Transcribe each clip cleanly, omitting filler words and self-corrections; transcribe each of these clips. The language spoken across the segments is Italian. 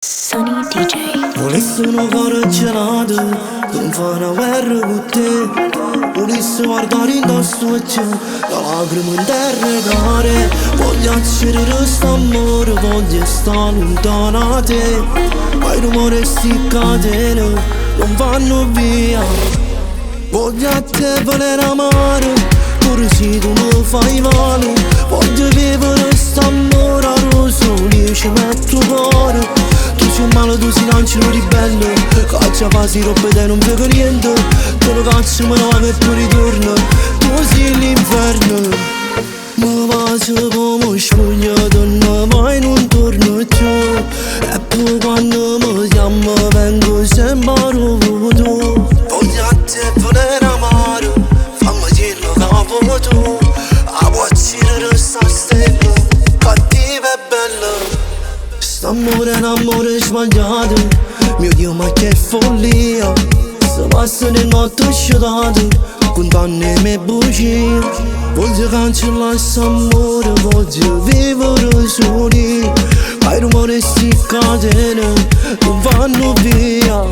Sunny DJ. Volessi un cuore gelato, non fa una guerra con te. Volessi guardare indosso a te, la lacrima in terra care. Voglio accedere a st'amore, voglio stare lontano da te. Ma i rumori sti catene non vanno via. Voglio a te voler amare, pure se tu mi fai male. Voglio vivere st'amore a roso, io ci metto cuore. Tu sei un male, tu sei un angelo ribelle. Caccia fa si rompe te non vedo niente. Tu lo caccio me lo va che tu ritorno. Tu sei l'inferno. Ma va se come spugna donna mai non torno più. E poi quando mi chiama vengo sempre a tu. Voglio a te voler amare, fammi dirlo capo tu. A può girare sta stella, cattiva e bella. St'amore è un amore sbagliato, mio Dio ma che follia. Se passa le notti asciutate, condanne e me bugie. Voglio cancellare st'amore, voglio vivere soli. Ma i rumori sti catene non vanno via.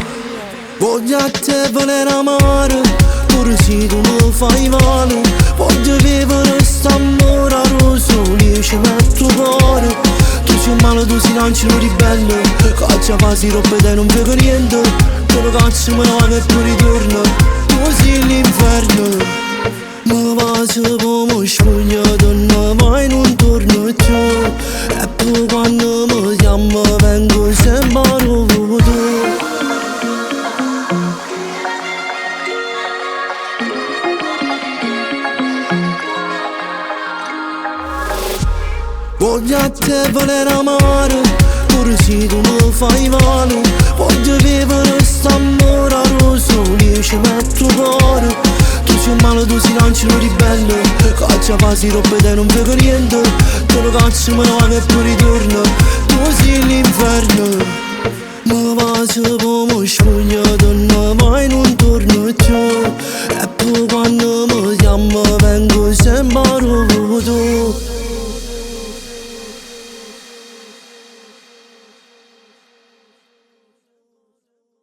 Voglio a te voler amare, pure se tu mi fai male. Voglio vivere st'amore a roso, io ci metto cuore. Tu sei un male, tu sei un angelo ribelle. Caccia fa si rompe te non vedo niente. Tu lo caccio me lo va che tu ritorno. Tu sei l'inferno. Ma va se come spugna donna mai non torno più. E poi quando mi chiama vengo sempre a tu. Voglio a te voler amare, pure se tu mi fai male. Voglio vivere st'amore a roso, io ci metto cuore. Tu sei un male, tu sei un angelo ribelle. Caccia fa si rompe te non vedo niente. Tu lo caccio me lo va che tu ritorno. Tu sei l'inferno. Ma va se come spugna donna mai non torno più. E poi quando mi chiama vengo sempre a tu.